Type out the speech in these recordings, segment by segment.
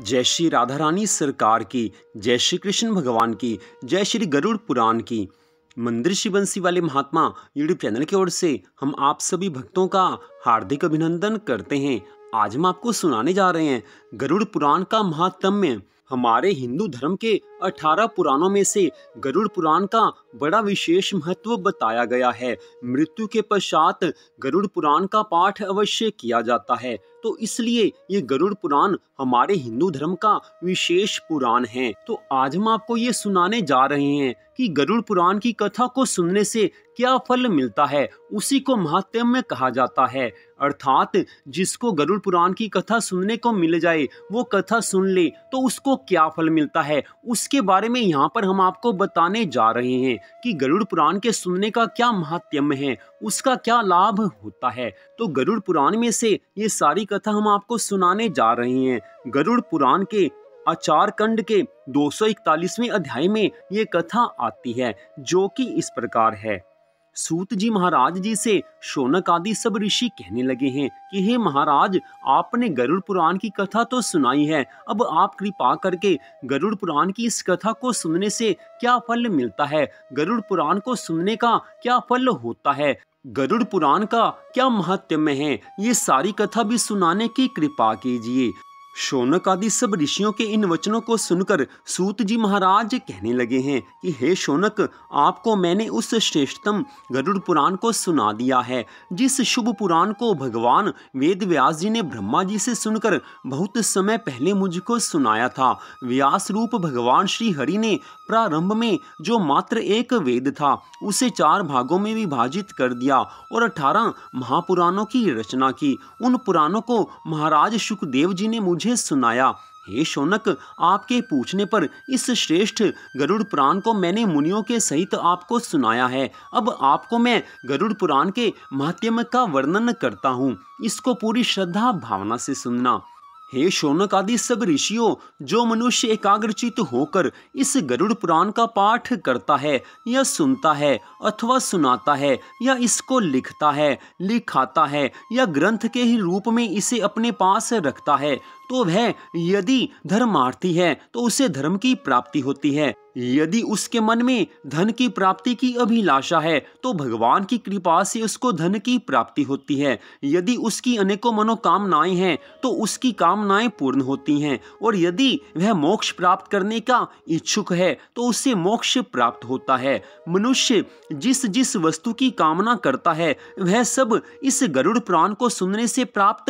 जय श्री राधा रानी सरकार की, जय श्री कृष्ण भगवान की, जय श्री गरुड़ पुराण की। मंदिर श्री बंसी वाले महात्मा यूट्यूब चैनल की ओर से हम आप सभी भक्तों का हार्दिक अभिनंदन करते हैं। आज हम आपको सुनाने जा रहे हैं गरुड़ पुराण का महात्म्य। हमारे हिंदू धर्म के 18 पुराणों में से गरुड़ पुराण का बड़ा विशेष महत्व बताया गया है। मृत्यु के पश्चात गरुड़ पुराण का पाठ अवश्य किया जाता है, तो इसलिए ये गरुड़ पुराण हमारे हिंदू धर्म का विशेष पुराण है। तो आज हम आपको ये सुनाने जा रहे हैं कि गरुड़ पुराण की कथा को सुनने से क्या फल मिलता है, उसी को महात्म्य कहा जाता है। अर्थात जिसको गरुड़ पुराण की कथा सुनने को मिल जाए, वो कथा सुन ले तो उसको क्या फल मिलता है, उसके बारे में यहाँ पर हम आपको बताने जा रहे हैं कि गरुड़ पुराण के सुनने का क्या महात्म्य है, उसका क्या लाभ होता है। तो गरुड़ पुराण में से ये सारी कथा हम आपको सुनाने जा रहे हैं। गरुड़ पुराण के आचार खंड के 241वें अध्याय में ये कथा आती है, जो कि इस प्रकार है। सूत जी महाराज जी से शौनक आदि सब ऋषि कहने लगे हैं कि हे महाराज, आपने गरुड़ पुराण की कथा तो सुनाई है, अब आप कृपा करके गरुड़ पुराण की इस कथा को सुनने से क्या फल मिलता है, गरुड़ पुराण को सुनने का क्या फल होता है, गरुड़ पुराण का क्या महत्म्य है, ये सारी कथा भी सुनाने की कृपा कीजिए। शौनक आदि सब ऋषियों के इन वचनों को सुनकर सूत जी महाराज कहने लगे हैं कि हे शौनक, आपको मैंने उस श्रेष्ठतम गरुड़ पुराण को सुना दिया है, जिस शुभ पुराण को भगवान वेद व्यास जी ने ब्रह्मा जी से सुनकर बहुत समय पहले मुझको सुनाया था। व्यास रूप भगवान श्री हरि ने प्रारंभ में जो मात्र एक वेद था, उसे 4 भागों में विभाजित कर दिया और 18 महापुराणों की रचना की। उन पुराणों को महाराज शुकदेव जी ने मुझे सुनाया। हे शौनक, आपके पूछने पर इस श्रेष्ठ गरुड़ पुराण को मैंने मुनियों के सहित आपको सुनाया है। अब आपको मैं गरुड़ पुराण के महात्म्य का वर्णन करता हूँ, इसको पूरी श्रद्धा भावना से सुनना। हे शौनक आदि सब ऋषियों, जो मनुष्य एकाग्रचित होकर इस गरुड़ पुराण का पाठ करता है या सुनता है अथवा सुनाता है या इसको लिखता है, लिखाता है या ग्रंथ के ही रूप में इसे अपने पास रखता है, तो वह यदि धर्मार्थी है तो उसे धर्म की प्राप्ति होती है। यदि उसके मन में धन की प्राप्ति की अभिलाषा है तो भगवान की कृपा से उसको धन की प्राप्ति होती है। यदि उसकी अनेकों मनोकामनाएं हैं तो उसकी कामनाएं पूर्ण होती हैं, और यदि वह मोक्ष प्राप्त करने का इच्छुक है तो उसे मोक्ष प्राप्त होता है। मनुष्य जिस जिस वस्तु की कामना करता है वह सब इस गरुड़ पुराण को सुनने से प्राप्त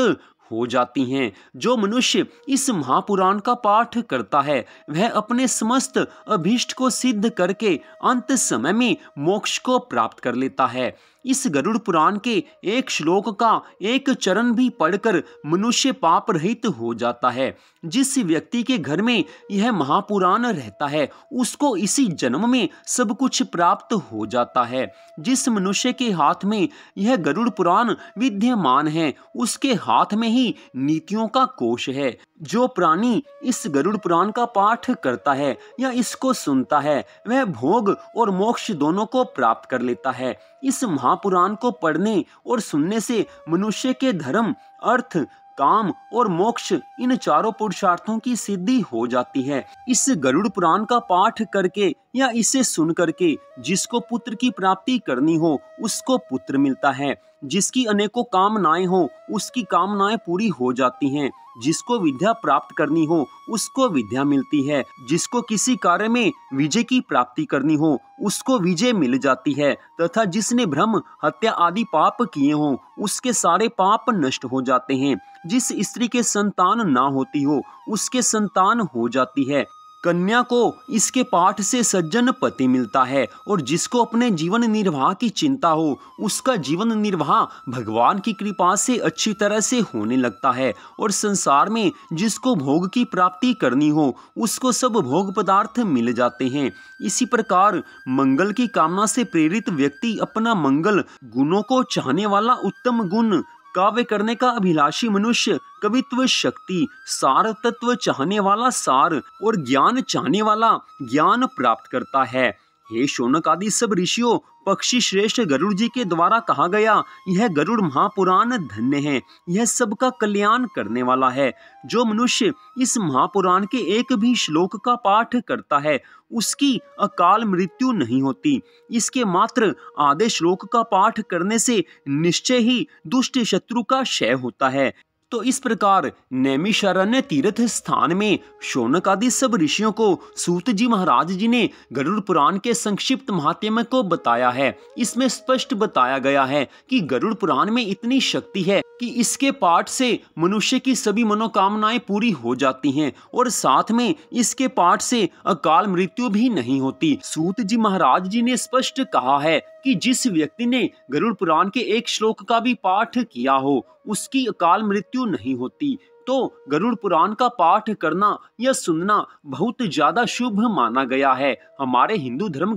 हो जाती हैं। जो मनुष्य इस महापुराण का पाठ करता है वह अपने समस्त अभीष्ट को सिद्ध करके अंत समय में मोक्ष को प्राप्त कर लेता है। इस गरुड़ पुराण के एक श्लोक का एक चरण भी पढ़कर मनुष्य पाप रहित हो जाता है। जिस व्यक्ति के घर में यह महापुराण रहता है उसको इसी जन्म में सब कुछ प्राप्त हो जाता है। जिस मनुष्य के हाथ में यह गरुड़ पुराण विद्यमान है उसके हाथ में ही नीतियों का कोश है। जो प्राणी इस गरुड़ पुराण का पाठ करता है या इसको सुनता है वह भोग और मोक्ष दोनों को प्राप्त कर लेता है। इस महापुराण को पढ़ने और सुनने से मनुष्य के धर्म, अर्थ, काम और मोक्ष, इन चारों पुरुषार्थों की सिद्धि हो जाती है। इस गरुड़ पुराण का पाठ करके या इसे सुन करके जिसको पुत्र की प्राप्ति करनी हो उसको पुत्र मिलता है। जिसकी अनेकों कामनाएं हो उसकी कामनाएं पूरी हो जाती हैं। जिसको विद्या प्राप्त करनी हो उसको विद्या मिलती है। जिसको किसी कार्य में विजय की प्राप्ति करनी हो उसको विजय मिल जाती है, तथा जिसने भ्रम, हत्या आदि पाप किए हों उसके सारे पाप नष्ट हो जाते हैं। जिस स्त्री के संतान ना होती हो उसके संतान हो जाती है। कन्या को इसके पाठ से सज्जन पति मिलता है, और जिसको अपने जीवन निर्वाह की चिंता हो उसका जीवन निर्वाह भगवान की कृपा से अच्छी तरह से होने लगता है। और संसार में जिसको भोग की प्राप्ति करनी हो उसको सब भोग पदार्थ मिल जाते हैं। इसी प्रकार मंगल की कामना से प्रेरित व्यक्ति अपना मंगल, गुणों को चाहने वाला उत्तम गुण, काव्य करने का अभिलाषी मनुष्य कवित्व शक्ति, सार तत्व चाहने वाला सार और ज्ञान चाहने वाला ज्ञान प्राप्त करता है। हे शौनक आदि सब ऋषियों, पक्षी श्रेष्ठ गरुड़ जी के द्वारा कहा गया यह गरुड़ महापुराण धन्य है। यह सबका कल्याण करने वाला है। जो मनुष्य इस महापुराण के एक भी श्लोक का पाठ करता है उसकी अकाल मृत्यु नहीं होती। इसके मात्र आधे श्लोक का पाठ करने से निश्चय ही दुष्ट शत्रु का क्षय होता है। तो इस प्रकार नैमिषारण्य तीर्थ स्थान में शौनक आदि सब ऋषियों को सूत जी महाराज जी ने गरुड़ पुराण के संक्षिप्त महात्म्य को बताया है। इसमें स्पष्ट बताया गया है कि गरुड़ पुराण में इतनी शक्ति है कि इसके पाठ से मनुष्य की सभी मनोकामनाएं पूरी हो जाती हैं और साथ में इसके पाठ से अकाल मृत्यु भी नहीं होती। सूत जी महाराज जी ने स्पष्ट कहा है कि जिस व्यक्ति ने गरुड़ पुराण के एक श्लोक का भी पाठ किया हो उसकी अकाल मृत्यु नहीं होती। तो गरुड़ पुराण का पाठ करना या सुनना बहुत ज्यादा शुभ माना गया है। हमारे हिंदू धर्म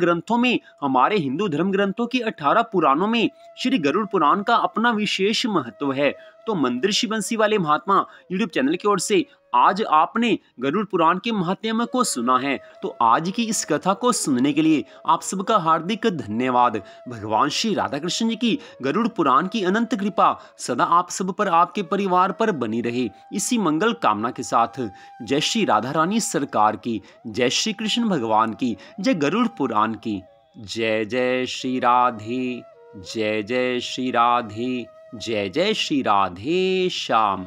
ग्रंथों की 18 पुराणों में श्री गरुड़ पुराण का अपना विशेष महत्व है। तो मंदिर बंसी वाले महात्मा यूट्यूब चैनल की ओर से आज आपने गरुड़ पुराण के महात्म्य को सुना है। तो आज की इस कथा को सुनने के लिए आप सबका हार्दिक धन्यवाद। भगवान श्री राधा कृष्ण जी की गरुड़ पुराण की अनंत कृपा सदा आप सब पर, आपके परिवार पर बनी रहे। इसी मंगल कामना के साथ जय श्री राधा रानी सरकार की, जय श्री कृष्ण भगवान की, जय गरुड़ पुराण की। जय जय श्री राधे, जय जय श्री राधे, जय जय श्री राधे श्याम।